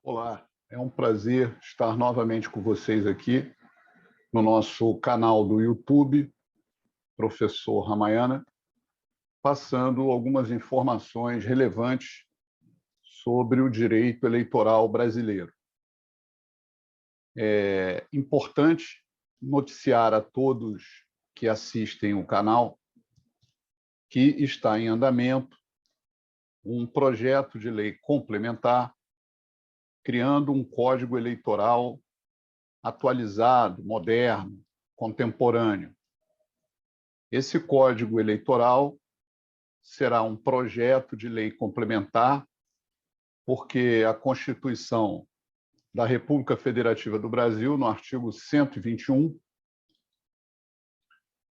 Olá, é um prazer estar novamente com vocês aqui no nosso canal do YouTube, Professor Ramayana, passando algumas informações relevantes sobre o direito eleitoral brasileiro. É importante noticiar a todos que assistem o canal que está em andamento um projeto de lei complementar criando um código eleitoral atualizado, moderno, contemporâneo. Esse código eleitoral será um projeto de lei complementar, porque a Constituição da República Federativa do Brasil, no artigo 121,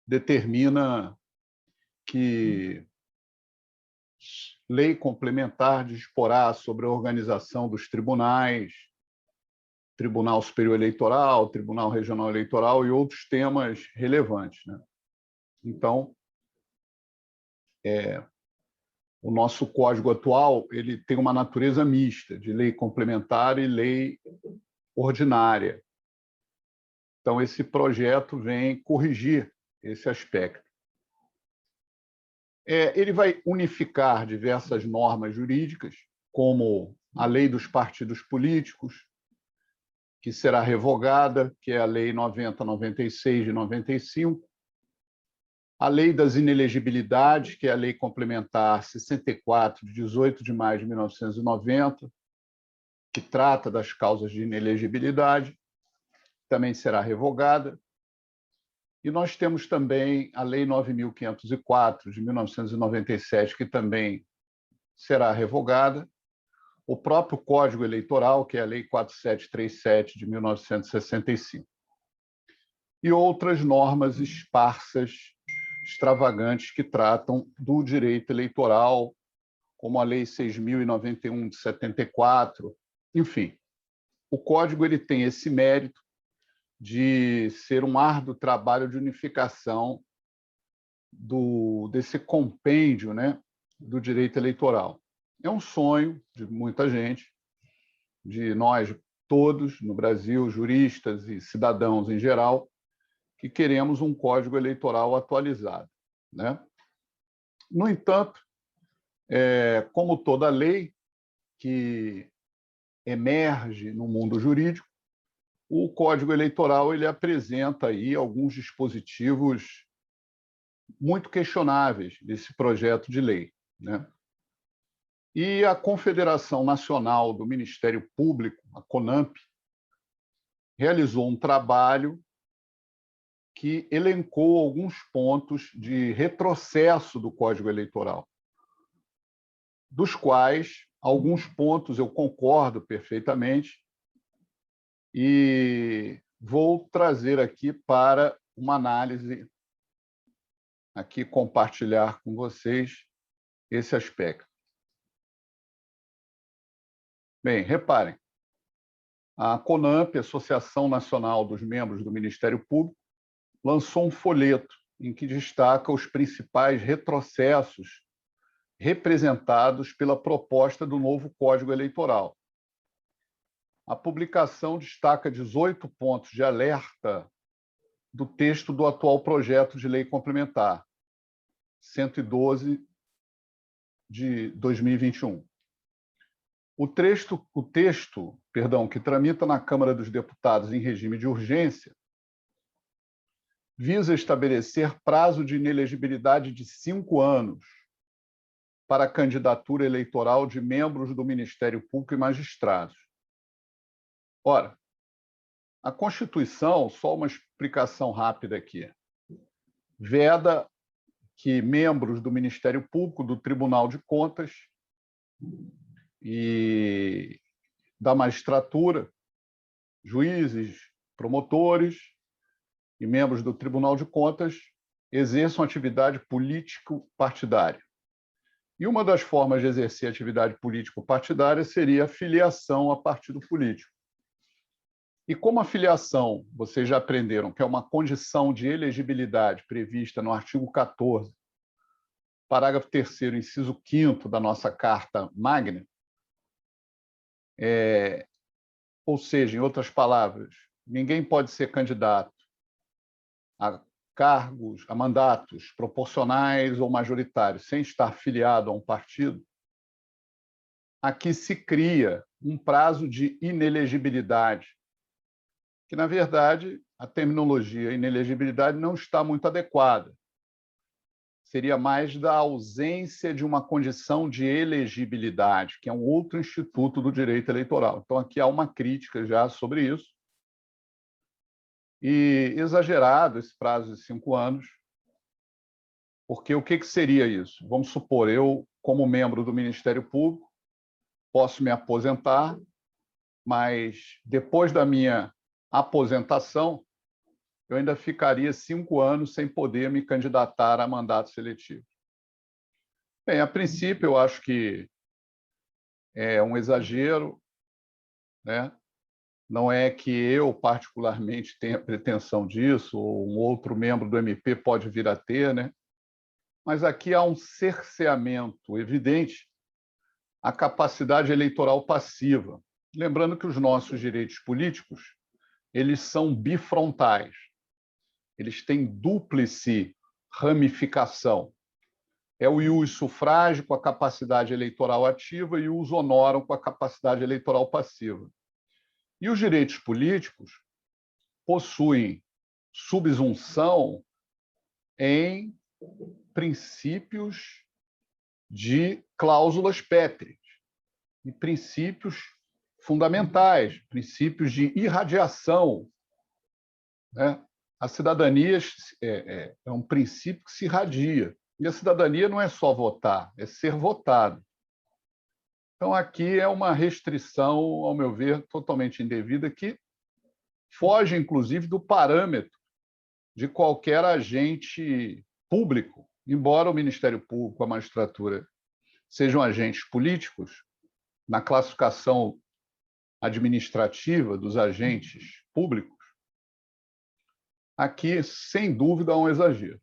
determina que lei complementar disporá sobre a organização dos tribunais, Tribunal Superior Eleitoral, Tribunal Regional Eleitoral e outros temas relevantes, né? Então, o nosso código atual ele tem uma natureza mista, de lei complementar e lei ordinária. Então, esse projeto vem corrigir esse aspecto. Ele vai unificar diversas normas jurídicas, como a lei dos partidos políticos, que será revogada, que é a Lei 90/96 de 95, a Lei das Inelegibilidades, que é a Lei Complementar 64, de 18 de maio de 1990, que trata das causas de inelegibilidade, também será revogada. E nós temos também a Lei 9.504, de 1997, que também será revogada, o próprio Código Eleitoral, que é a Lei 4737, de 1965, e outras normas esparsas, extravagantes, que tratam do direito eleitoral, como a Lei 6.091, de 74, enfim. O Código ele tem esse mérito de ser um árduo trabalho de unificação desse compêndio, né, do direito eleitoral. É um sonho de muita gente, de nós todos no Brasil, juristas e cidadãos em geral, que queremos um código eleitoral atualizado, né? No entanto, como toda lei que emerge no mundo jurídico, o Código Eleitoral ele apresenta aí alguns dispositivos muito questionáveis desse projeto de lei, né? E a Confederação Nacional do Ministério Público, a CONAMP, realizou um trabalho que elencou alguns pontos de retrocesso do Código Eleitoral, dos quais alguns pontos eu concordo perfeitamente e vou trazer aqui para uma análise, aqui compartilhar com vocês esse aspecto. Bem, reparem, a CONAMP, Associação Nacional dos Membros do Ministério Público, lançou um folheto em que destaca os principais retrocessos representados pela proposta do novo Código Eleitoral. A publicação destaca 18 pontos de alerta do texto do atual projeto de lei complementar, 112 de 2021. O texto, que tramita na Câmara dos Deputados em regime de urgência, visa estabelecer prazo de inelegibilidade de 5 anos para a candidatura eleitoral de membros do Ministério Público e magistrados. Ora, a Constituição, só uma explicação rápida aqui, veda que membros do Ministério Público, do Tribunal de Contas e da magistratura, juízes, promotores e membros do Tribunal de Contas exerçam atividade político-partidária. E uma das formas de exercer atividade político-partidária seria a filiação a partido político. E como a filiação, vocês já aprenderam, que é uma condição de elegibilidade prevista no artigo 14, parágrafo 3º, inciso 5º da nossa Carta Magna, ou seja, em outras palavras, ninguém pode ser candidato a cargos, a mandatos proporcionais ou majoritários sem estar filiado a um partido, aqui se cria um prazo de inelegibilidade, que, na verdade, a terminologia inelegibilidade não está muito adequada. Seria mais da ausência de uma condição de elegibilidade, que é um outro instituto do direito eleitoral. Então, aqui há uma crítica já sobre isso. E exagerado esse prazo de 5 anos, porque o que seria isso? Vamos supor, eu, como membro do Ministério Público, posso me aposentar, mas depois da minha aposentação, eu ainda ficaria 5 anos sem poder me candidatar a mandato seletivo. Bem, a princípio, eu acho que é um exagero, né? Não é que eu, particularmente, tenha pretensão disso, ou um outro membro do MP pode vir a ter, né? Mas aqui há um cerceamento evidente à capacidade eleitoral passiva. Lembrando que os nossos direitos políticos, eles são bifrontais. Eles têm dúplice ramificação. É o ius sufrágio com a capacidade eleitoral ativa e o ius honorum com a capacidade eleitoral passiva. E os direitos políticos possuem subsunção em princípios de cláusulas pétreas, e princípios fundamentais, princípios de irradiação, né? A cidadania é um princípio que se irradia. E a cidadania não é só votar, é ser votado. Então, aqui é uma restrição, ao meu ver, totalmente indevida, que foge, inclusive, do parâmetro de qualquer agente público, embora o Ministério Público, a magistratura, sejam agentes políticos, na classificação administrativa dos agentes públicos, aqui, sem dúvida, há um exagero.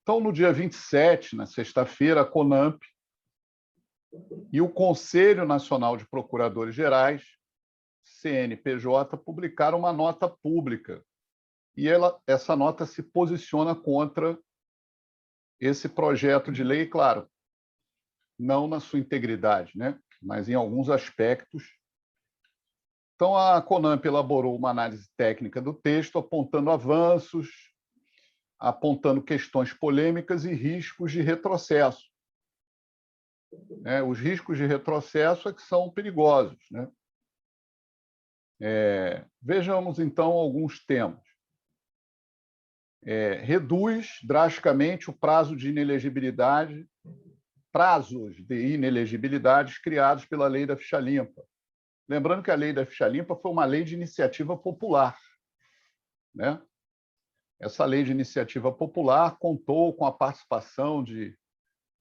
Então, no dia 27, na sexta-feira, a CONAMP e o Conselho Nacional de Procuradores Gerais, CNPJ, publicaram uma nota pública. E essa nota se posiciona contra esse projeto de lei, claro, não na sua integridade, né? Mas em alguns aspectos. Então, a CONAMP elaborou uma análise técnica do texto, apontando avanços, apontando questões polêmicas e riscos de retrocesso. Os riscos de retrocesso é que são perigosos, né? Vejamos, então, alguns temas. Reduz drasticamente o prazo de inelegibilidade, prazos de inelegibilidade criados pela Lei da Ficha Limpa. Lembrando que a Lei da Ficha Limpa foi uma lei de iniciativa popular, né? Essa lei de iniciativa popular contou com a participação de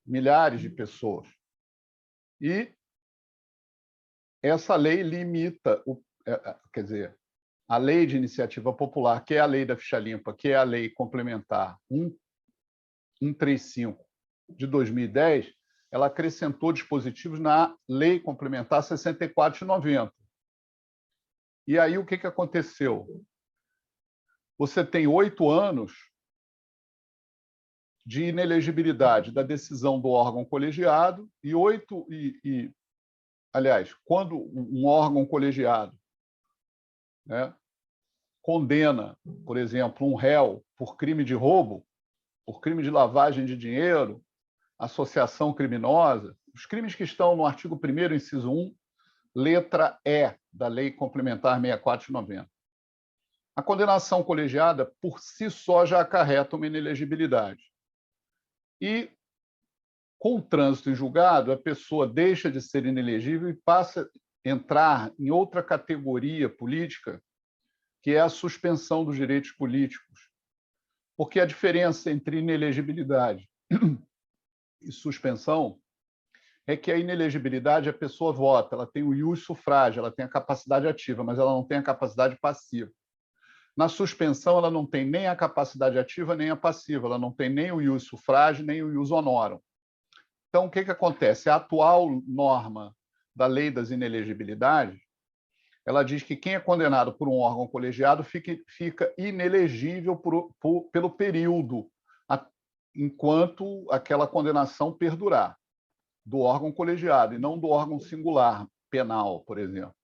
milhares de pessoas. E essa lei limita, quer dizer, a lei de iniciativa popular, que é a Lei da Ficha Limpa, que é a lei complementar 135 de 2010, ela acrescentou dispositivos na Lei Complementar 64 de 90. E aí o que aconteceu? Você tem 8 anos de inelegibilidade da decisão do órgão colegiado aliás, quando um órgão colegiado, né, condena, por exemplo, um réu por crime de roubo, por crime de lavagem de dinheiro, associação criminosa, os crimes que estão no artigo 1º, inciso 1, letra E da Lei Complementar 64 de 90. A condenação colegiada, por si só, já acarreta uma inelegibilidade. E, com o trânsito em julgado, a pessoa deixa de ser inelegível e passa a entrar em outra categoria política, que é a suspensão dos direitos políticos. Porque a diferença entre inelegibilidade e suspensão é que a inelegibilidade, a pessoa vota, ela tem o ius sufrágio, ela tem a capacidade ativa, mas ela não tem a capacidade passiva. Na suspensão, ela não tem nem a capacidade ativa, nem a passiva, ela não tem nem o ius sufrágio, nem o ius honorum. Então, o que acontece? A atual norma da lei das inelegibilidades, ela diz que quem é condenado por um órgão colegiado fica inelegível pelo período, enquanto aquela condenação perdurar, do órgão colegiado, e não do órgão singular, penal, por exemplo.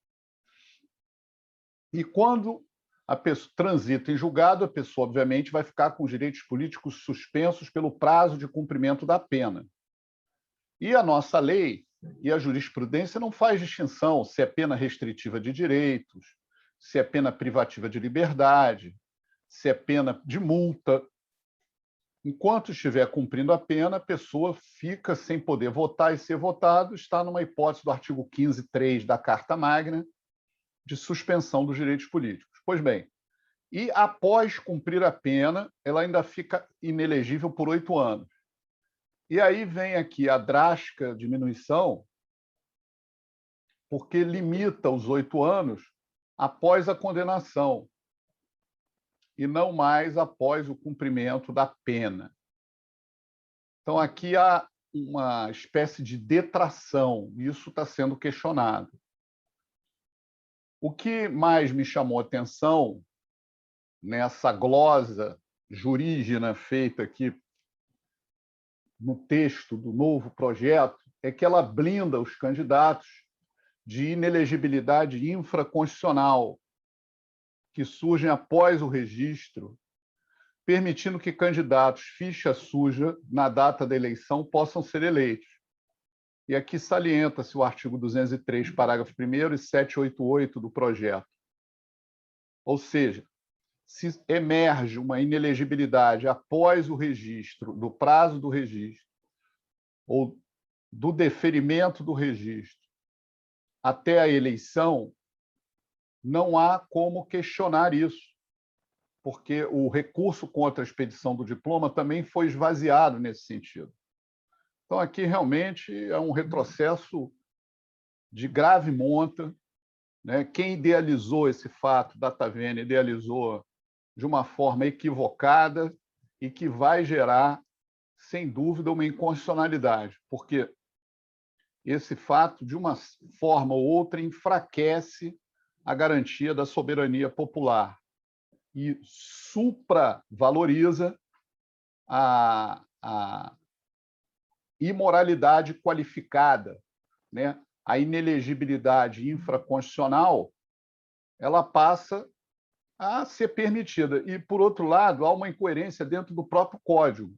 E quando a pessoa transita em julgado, a pessoa, obviamente, vai ficar com os direitos políticos suspensos pelo prazo de cumprimento da pena. E a nossa lei e a jurisprudência não faz distinção se é pena restritiva de direitos, se é pena privativa de liberdade, se é pena de multa. Enquanto estiver cumprindo a pena, a pessoa fica sem poder votar e ser votado, está numa hipótese do artigo 15.3 da Carta Magna de suspensão dos direitos políticos. Pois bem, e após cumprir a pena, ela ainda fica inelegível por 8 anos. E aí vem aqui a drástica diminuição, porque limita os 8 anos após a condenação e não mais após o cumprimento da pena. Então, aqui há uma espécie de detração, isso está sendo questionado. O que mais me chamou a atenção nessa glosa jurígena feita aqui no texto do novo projeto é que ela blinda os candidatos de inelegibilidade infraconstitucional que surgem após o registro, permitindo que candidatos ficha suja na data da eleição possam ser eleitos. E aqui salienta-se o artigo 203, parágrafo 1º e 788 do projeto. Ou seja, se emerge uma inelegibilidade após o registro, do prazo do registro, ou do deferimento do registro até a eleição, não há como questionar isso, porque o recurso contra a expedição do diploma também foi esvaziado nesse sentido. Então, aqui realmente é um retrocesso de grave monta, né? Quem idealizou esse fato, Data Vênia, idealizou de uma forma equivocada e que vai gerar, sem dúvida, uma inconstitucionalidade, porque esse fato, de uma forma ou outra, enfraquece a garantia da soberania popular e supravaloriza a imoralidade qualificada, né? A inelegibilidade infraconstitucional, ela passa a ser permitida. E, por outro lado, há uma incoerência dentro do próprio Código,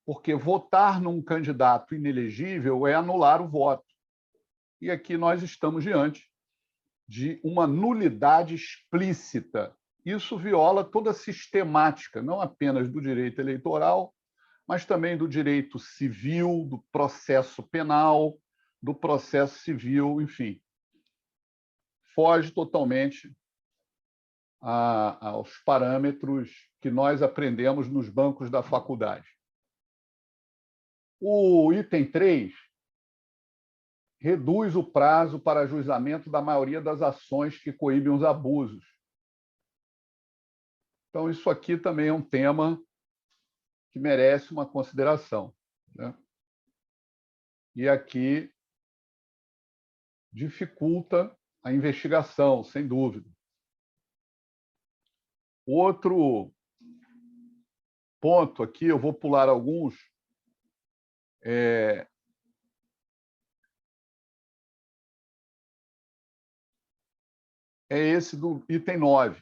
porque votar num candidato inelegível é anular o voto. E aqui nós estamos diante de uma nulidade explícita. Isso viola toda a sistemática, não apenas do direito eleitoral, mas também do direito civil, do processo penal, do processo civil, enfim. Foge totalmente aos parâmetros que nós aprendemos nos bancos da faculdade. O item 3 reduz o prazo para ajuizamento da maioria das ações que coíbem os abusos. Então, isso aqui também é um tema que merece uma consideração, né? E aqui dificulta a investigação, sem dúvida. Outro ponto aqui, eu vou pular alguns, é esse do item 9.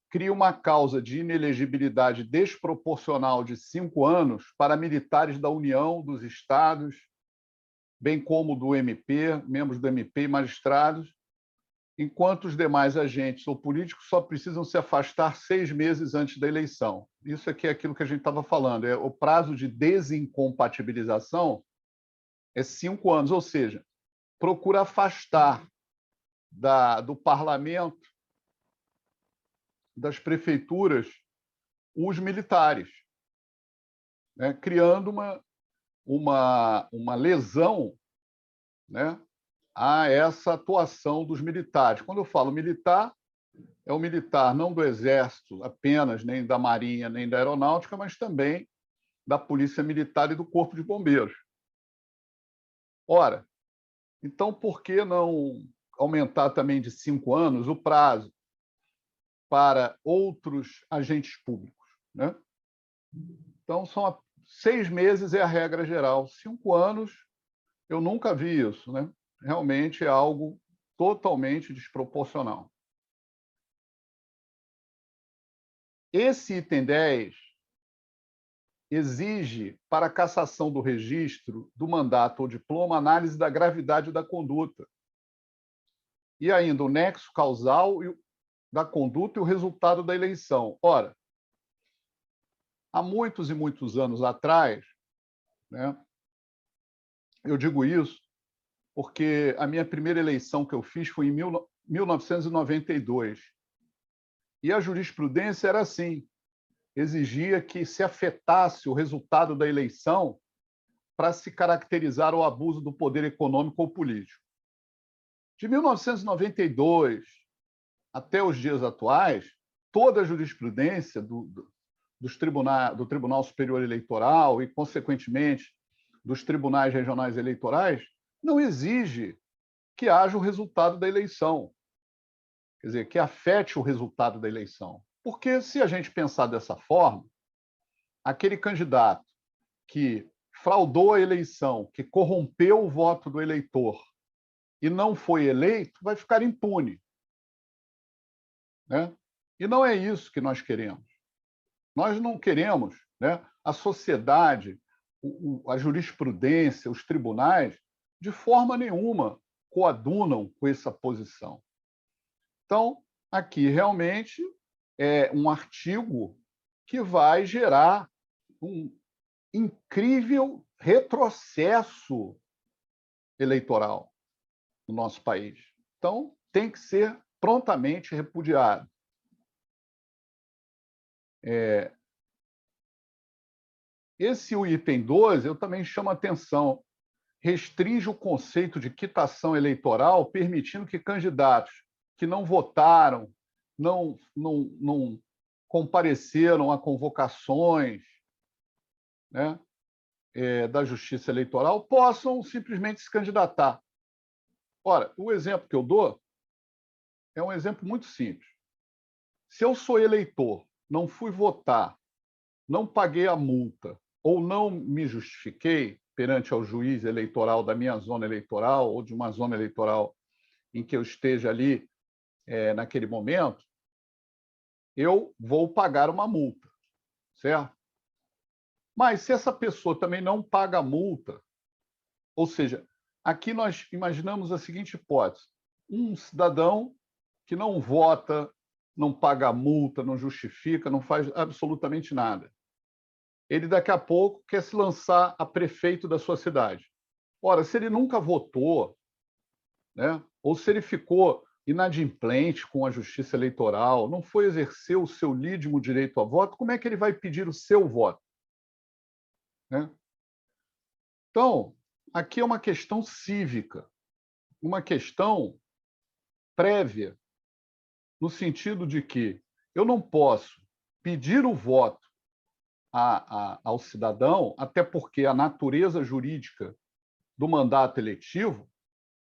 Cria uma causa de inelegibilidade desproporcional de 5 anos para militares da União, dos Estados, bem como do MP, membros do MP e magistrados, enquanto os demais agentes ou políticos só precisam se afastar 6 meses antes da eleição. Isso aqui é aquilo que a gente estava falando, o prazo de desincompatibilização é 5 anos, ou seja, procura afastar do parlamento, das prefeituras, os militares, né? Criando uma lesão, né, a essa atuação dos militares. Quando eu falo militar, é o militar não do Exército apenas, nem da Marinha, nem da Aeronáutica, mas também da Polícia Militar e do Corpo de Bombeiros. Ora, então por que não aumentar também de 5 anos o prazo para outros agentes públicos, né? Então, 6 meses é a regra geral. 5 anos, eu nunca vi isso, né? Realmente é algo totalmente desproporcional. Esse item 10 exige, para a cassação do registro do mandato ou diploma, análise da gravidade da conduta. E ainda o nexo causal da conduta e o resultado da eleição. Ora, há muitos e muitos anos atrás, né, eu digo isso porque a minha primeira eleição que eu fiz foi em 1992. E a jurisprudência era assim, exigia que se afetasse o resultado da eleição para se caracterizar o abuso do poder econômico ou político. De 1992 até os dias atuais, toda a jurisprudência do Tribunal Superior Eleitoral e, consequentemente, dos tribunais regionais eleitorais, não exige que haja o resultado da eleição. Quer dizer, que afete o resultado da eleição. Porque, se a gente pensar dessa forma, aquele candidato que fraudou a eleição, que corrompeu o voto do eleitor e não foi eleito, vai ficar impune, né? E não é isso que nós queremos. Nós não queremos, né, a sociedade, a jurisprudência, os tribunais, de forma nenhuma coadunam com essa posição. Então, aqui realmente é um artigo que vai gerar um incrível retrocesso eleitoral no nosso país. Então, tem que ser prontamente repudiado. Esse o item 12, eu também chamo a atenção, restringe o conceito de quitação eleitoral, permitindo que candidatos que não votaram, não compareceram a convocações, né, da Justiça Eleitoral, possam simplesmente se candidatar. Ora, o exemplo que eu dou é um exemplo muito simples. Se eu sou eleitor, não fui votar, não paguei a multa ou não me justifiquei perante ao juiz eleitoral da minha zona eleitoral ou de uma zona eleitoral em que eu esteja ali naquele momento, eu vou pagar uma multa, certo? Mas se essa pessoa também não paga a multa, ou seja, aqui nós imaginamos a seguinte hipótese: um cidadão que não vota, não paga a multa, não justifica, não faz absolutamente nada. Ele daqui a pouco quer se lançar a prefeito da sua cidade. Ora, se ele nunca votou, né, ou se ele ficou inadimplente com a justiça eleitoral, não foi exercer o seu lídimo direito a voto, como é que ele vai pedir o seu voto? Né? Então, aqui é uma questão cívica, uma questão prévia, no sentido de que eu não posso pedir o voto ao cidadão, até porque a natureza jurídica do mandato eletivo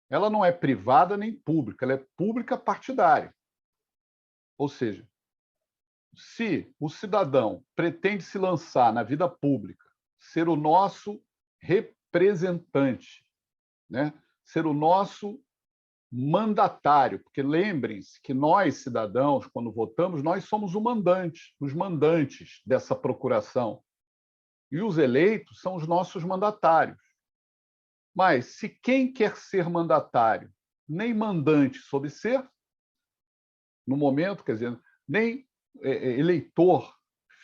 ela não é privada nem pública, ela é pública partidária. Ou seja, se o cidadão pretende se lançar na vida pública, ser o nosso representante, né? Ser o nosso mandatário, porque lembrem-se que nós, cidadãos, quando votamos, nós somos os mandantes dessa procuração. E os eleitos são os nossos mandatários. Mas, se quem quer ser mandatário nem mandante soube ser, no momento, quer dizer, nem eleitor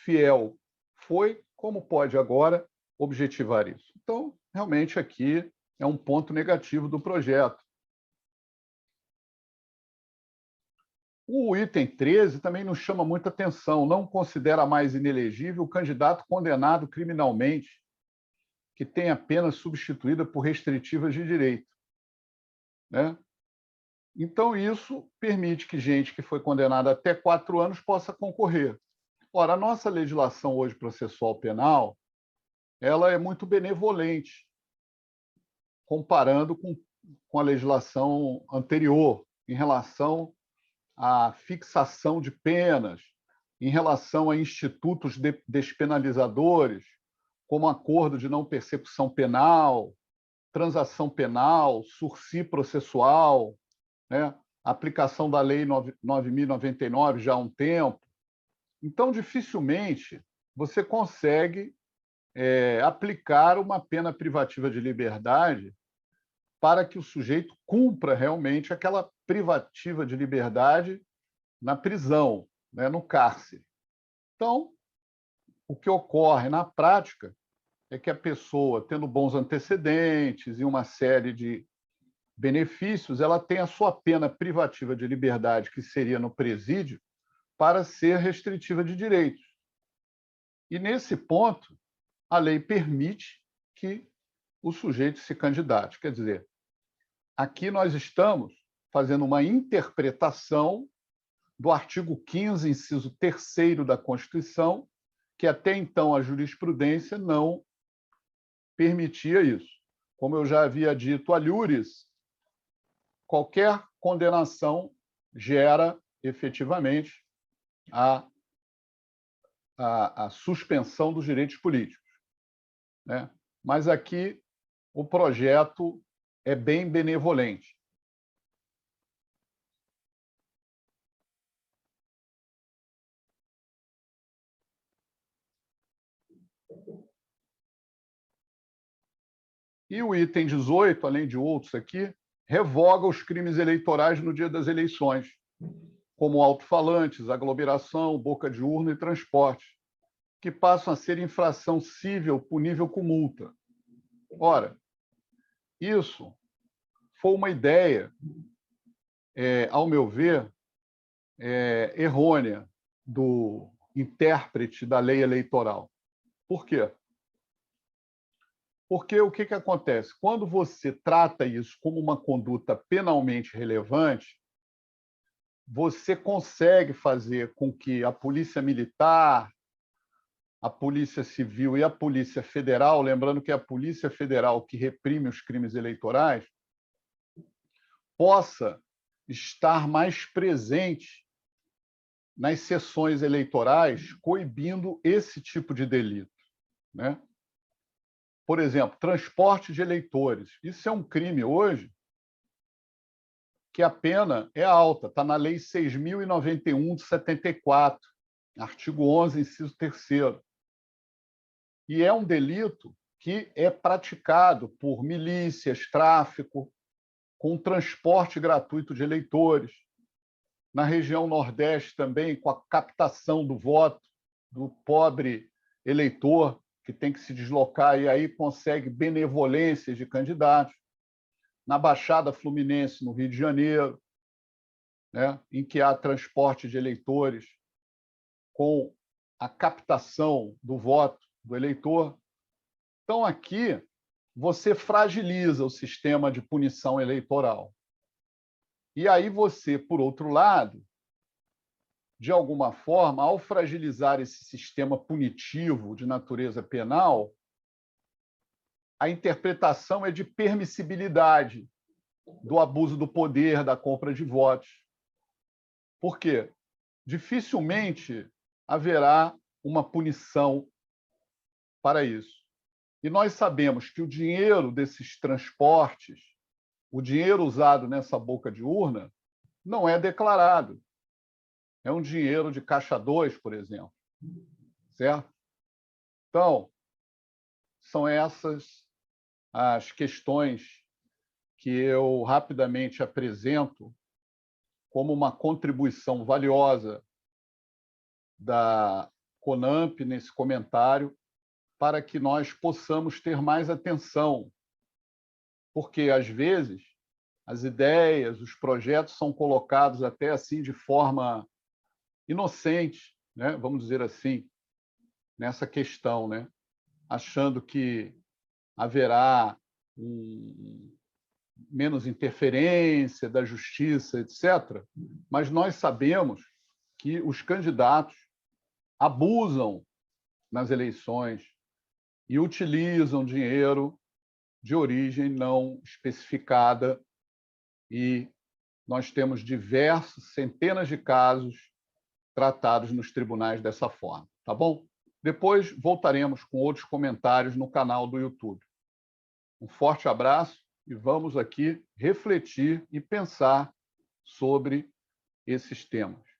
fiel foi, como pode agora objetivar isso? Então, realmente, aqui é um ponto negativo do projeto. O item 13 também nos chama muita atenção, não considera mais inelegível o candidato condenado criminalmente que tem a pena substituída por restritivas de direito, né? Então, isso permite que gente que foi condenada até 4 anos possa concorrer. Ora, a nossa legislação hoje processual penal ela é muito benevolente, comparando com com a legislação anterior, em relação à fixação de penas, em relação a institutos despenalizadores, como acordo de não persecução penal, transação penal, sursi processual, né? Aplicação da Lei 9.099 já há um tempo. Então, dificilmente você consegue aplicar uma pena privativa de liberdade para que o sujeito cumpra realmente aquela privativa de liberdade na prisão, né, no cárcere. Então, o que ocorre na prática é que a pessoa, tendo bons antecedentes e uma série de benefícios, ela tem a sua pena privativa de liberdade, que seria no presídio, para ser restritiva de direitos. E, nesse ponto, a lei permite que o sujeito se candidate. Quer dizer, aqui nós estamos fazendo uma interpretação do artigo 15, inciso 3º da Constituição, que até então a jurisprudência não permitia isso. Como eu já havia dito a Lures, qualquer condenação gera efetivamente a suspensão dos direitos políticos, né? Mas aqui o projeto é bem benevolente. E o item 18, além de outros aqui, revoga os crimes eleitorais no dia das eleições, como alto-falantes, aglomeração, boca de urna e transporte, que passam a ser infração cível punível com multa. Ora, isso foi uma ideia, ao meu ver, errônea do intérprete da lei eleitoral. Por quê? Porque o que acontece? Quando você trata isso como uma conduta penalmente relevante, você consegue fazer com que a Polícia Militar, a Polícia Civil e a Polícia Federal, lembrando que é a Polícia Federal que reprime os crimes eleitorais, possa estar mais presente nas sessões eleitorais, coibindo esse tipo de delito, né? Por exemplo, transporte de eleitores. Isso é um crime hoje que a pena é alta, está na Lei 6.091 de 74, artigo 11, inciso 3º. E é um delito que é praticado por milícias, tráfico, com transporte gratuito de eleitores. Na região Nordeste também, com a captação do voto do pobre eleitor, que tem que se deslocar e aí consegue benevolências de candidatos. Na Baixada Fluminense, no Rio de Janeiro, né, em que há transporte de eleitores com a captação do voto do eleitor. Então, aqui, você fragiliza o sistema de punição eleitoral. E aí você, por outro lado, de alguma forma, ao fragilizar esse sistema punitivo de natureza penal, a interpretação é de permissibilidade do abuso do poder, da compra de votos. Por quê? Dificilmente haverá uma punição para isso. E nós sabemos que o dinheiro desses transportes, o dinheiro usado nessa boca de urna, não é declarado. É um dinheiro de caixa 2, por exemplo. Certo? Então, são essas as questões que eu rapidamente apresento como uma contribuição valiosa da CONAMP nesse comentário, para que nós possamos ter mais atenção, porque, às vezes, as ideias, os projetos são colocados até assim de forma inocente, né? Vamos dizer assim, nessa questão, né? Achando que haverá menos interferência da justiça, etc. Mas nós sabemos que os candidatos abusam nas eleições e utilizam dinheiro de origem não especificada e nós temos centenas de casos tratados nos tribunais dessa forma, tá bom? Depois voltaremos com outros comentários no canal do YouTube. Um forte abraço e vamos aqui refletir e pensar sobre esses temas.